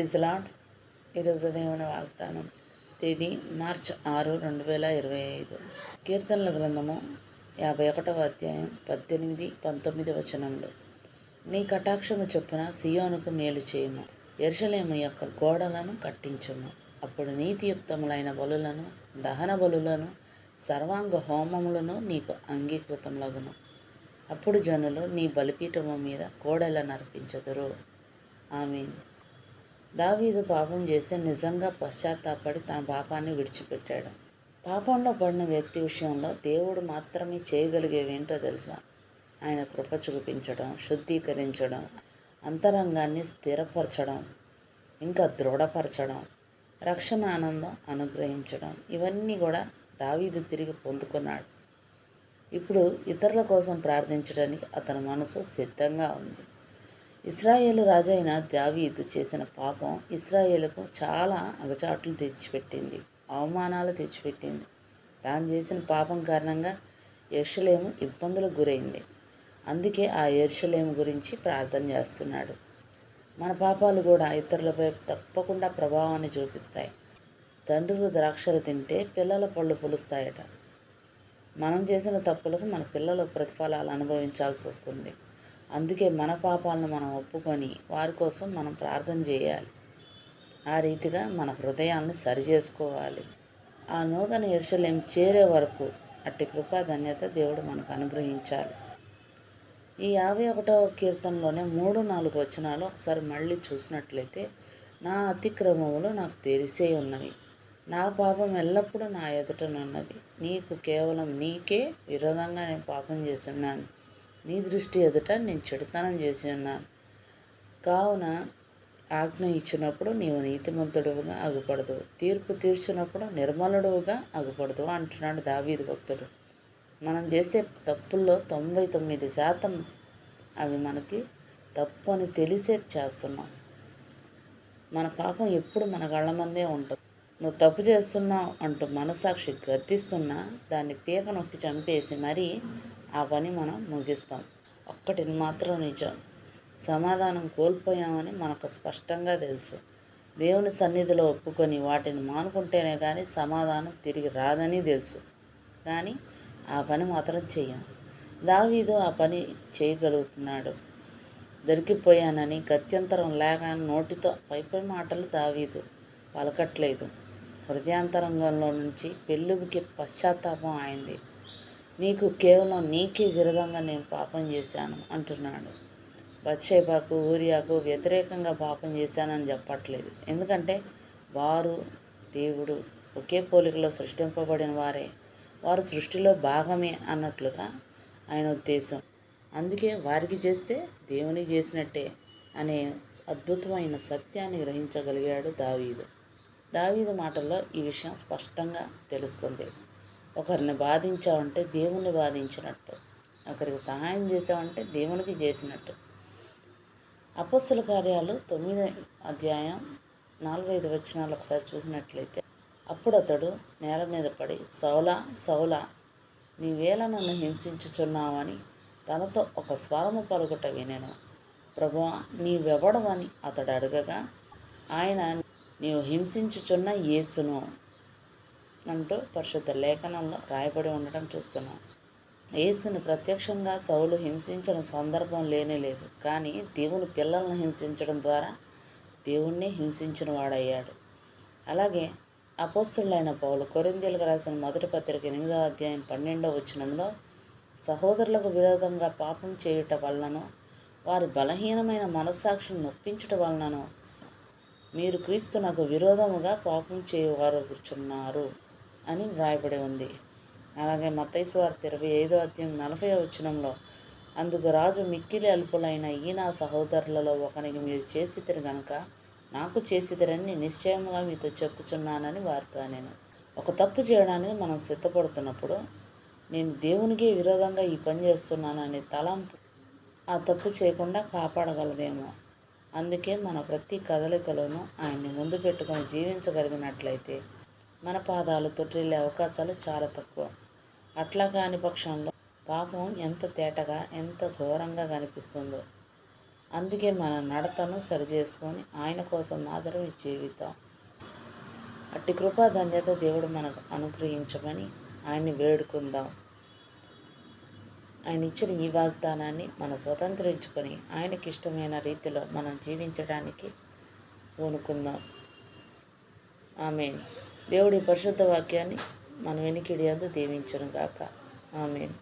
Praise lord. ఈరోజు దేవుని వాగ్దానం తేదీ మార్చి 6, 2025. కీర్తనల గ్రంథము 51వ అధ్యాయం 18, 19 వచనములు. నీ కటాక్షము చొప్పున సియోనుకు మేలు చేయము, యెరూషలేము యొక్క గోడలను కట్టించుము. అప్పుడు నీతియుక్తములైన బలులను, దహన బలులను, సర్వాంగ హోమములను నీకు అంగీకృతములగును. అప్పుడు జనులు నీ బలిపీఠము మీద కోడెలను అర్పించుదురు. ఆమేన్. దావీదు పాపం చేసి నిజంగా పశ్చాత్తాపడి తన పాపాన్ని విడిచిపెట్టాడు. పాపంలో పడిన వ్యక్తి విషయంలో దేవుడు మాత్రమే చేయగలిగేవేంటో తెలుసా? ఆయన కృప చూపించడం, శుద్ధీకరించడం, అంతరంగాన్ని స్థిరపరచడం, ఇంకా దృఢపరచడం, రక్షణ ఆనందం అనుగ్రహించడం. ఇవన్నీ కూడా దావీదు తిరిగి పొందుకున్నాడు. ఇప్పుడు ఇతరుల కోసం ప్రార్థించడానికి అతని మనసు సిద్ధంగా ఉంది. ఇశ్రాయేలు రాజు అయిన దావీదు చేసిన పాపం ఇశ్రాయేలుకు చాలా అగచాట్లు తెచ్చిపెట్టింది, అవమానాలు తెచ్చిపెట్టింది. తాను చేసిన పాపం కారణంగా యెరూషలేము ఇబ్బందులకు గురైంది. అందుకే ఆ యెరూషలేము గురించి ప్రార్థన చేస్తున్నాడు. మన పాపాలు కూడా ఇతరులపై తప్పకుండా ప్రభావాన్ని చూపిస్తాయి. తండ్రులు ద్రాక్షలు తింటే పిల్లల పళ్ళు పులుస్తాయట. మనం చేసిన తప్పులకు మన పిల్లలు ప్రతిఫలాలు అనుభవించాల్సి వస్తుంది. అందుకే మన పాపాలను మనం ఒప్పుకొని వారి కోసం మనం ప్రార్థన చేయాలి. ఆ రీతిగా మన హృదయాన్ని సరిచేసుకోవాలి. ఆ నూతన యెరూషలేము చేరే వరకు అట్టి కృపా ధన్యత దేవుడు మనకు అనుగ్రహించాలి. ఈ 51వ కీర్తనలోనే 3, 4 వచనాలు ఒకసారి మళ్ళీ చూసినట్లయితే, నా అతిక్రమములు నాకు తెలిసే ఉన్నవి, నా పాపం ఎల్లప్పుడూ నా ఎదుటనున్నది. కేవలం నీకే విరోధంగా నేను పాపం చేస్తున్నాను. నీ దృష్టి ఎదుట నేను చెడుతనం చేసి ఉన్నాను. కావున ఆజ్ఞ ఇచ్చినప్పుడు నీవు నీతిమంతుడుగా అగుపడదు, తీర్పు తీర్చినప్పుడు నిర్మలుడుగా అగుపడదు అంటున్నాడు దావీదు భక్తుడు. మనం చేసే తప్పుల్లో 99% అవి మనకి తప్పు అని తెలిసే చేస్తున్నాం. మన పాపం ఎప్పుడు మన కళ్ళ ముందే ఉంటుంది. నువ్వు తప్పు చేస్తున్నావు అంటూ మనసాక్షి గద్దిస్తున్నా దాన్ని పీక నొక్కి చంపేసి మరీ ఆ పని మనం ముగిస్తాం. ఒక్కటి మాత్రం నిజం, సమాధానం కోల్పోయామని మనకు స్పష్టంగా తెలుసు. దేవుని సన్నిధిలో ఒప్పుకొని వాటిని మానుకుంటేనే కానీ సమాధానం తిరిగి రాదని తెలుసు. కానీ ఆ పని మాత్రం చెయ్యం. దావీదు ఆ పని చేయగలుగుతున్నాడు. దొరికిపోయానని గత్యంతరం లేక నోటితో పై మాటలు దావీదు పలకట్లేదు. హృదయాంతరంగంలో నుంచి పెళ్ళుబికి పశ్చాత్తాపం అయింది. కేవలం నీకే విరోధంగా నేను పాపం చేశాను అంటున్నాడు. బత్షెబకు, ఊరియాకు వ్యతిరేకంగా పాపం చేశానని చెప్పట్లేదు. ఎందుకంటే వారు దేవుడు ఒకే పోలికలో సృష్టింపబడిన వారే, వారు సృష్టిలో భాగమే అన్నట్లుగా ఆయన ఉద్దేశం. అందుకే వారికి చేస్తే దేవునికి చేసినట్టే అనే అద్భుతమైన సత్యాన్ని గ్రహించగలిగాడు దావీదు. దావీదు మాటల్లో ఈ విషయం స్పష్టంగా తెలుస్తుంది. ఒకరిని బాధించావంటే దేవుణ్ణి బాధించినట్టు, ఒకరికి సహాయం చేసావంటే దేవునికి చేసినట్టు. అపొస్తలుల కార్యాలు 9వ అధ్యాయం 4-5 వచనాలు ఒకసారి చూసినట్లయితే, అప్పుడు అతడు నేల మీద పడి, సౌలా సౌలా, నీవేళ నన్ను హింసించుచున్నావని తనతో ఒక స్వరము పలుకుట వినెను. ప్రభువా, నీవెవడవని అతడు అడగగా ఆయన, నీవు హింసించుచున్న యేసును అంటూ పరిశుద్ధ లేఖనంలో రాయబడి ఉండటం చూస్తున్నాం. యేసుని ప్రత్యక్షంగా సౌలు హింసించిన సందర్భం లేనేలేదు. కానీ దేవుని పిల్లలను హింసించడం ద్వారా దేవుణ్ణి హింసించిన వాడయ్యాడు. అలాగే అపోస్తలుడైన పౌలు కొరింథీయులకు రాసిన మొదటి పత్రిక 8వ అధ్యాయం 12వ వచనంలో, సహోదరులకు విరోధంగా పాపం చేయుట వలనను వారి బలహీనమైన మనస్సాక్షిని నొప్పించుట వలనను మీరు క్రీస్తునకు విరోధముగా పాపం చేయువారు కూర్చున్నారు అని వ్రాయబడి ఉంది. అలాగే మత్తయి సువార్త 25వ అధ్యాయం 40వ వచనంలో, అందుకు రాజు మిక్కిలి అల్పులైన ఈ నా సహోదరులలో ఒకనికి మీరు చేసితిరి గనుక నాకు చేసితిరని నిశ్చయముగా మీతో చెప్పుచున్నానని వారితో నేను. ఒక తప్పు చేయడానికి మనం సిద్ధపడుతున్నప్పుడు నేను దేవునికి విరోధంగా ఈ పని చేస్తున్నానని తలంపు ఆ తప్పు చేయకుండా కాపాడగలదేమో. అందుకే మన ప్రతి కదలికలోనూ ఆయన్ని ముందు పెట్టుకొని జీవించగలిగినట్లయితే మన పాదాలు తొట్టిల్లే అవకాశాలు చాలా తక్కువ. అట్లా కాని పక్షంలో పాపం ఎంత తేటగా, ఎంత ఘోరంగా కనిపిస్తుందో. అందుకే మన నడతను సరిచేసుకొని ఆయన కోసం మాత్రమే జీవితం. అట్టి కృపా ధన్యత దేవుడు మనకు అనుగ్రహించమని ఆయన్ని వేడుకుందాం. ఆయన ఇచ్చిన ఈ వాగ్దానాన్ని మనం స్వతంత్రించుకొని ఆయనకి ఇష్టమైన రీతిలో మనం జీవించడానికి పూనుకుందాం. ఆమేన్. దేవుడి పరిశుద్ధ వాక్యాన్ని మన వెనికిడి యందు దీవించును గాక. ఆమేన్.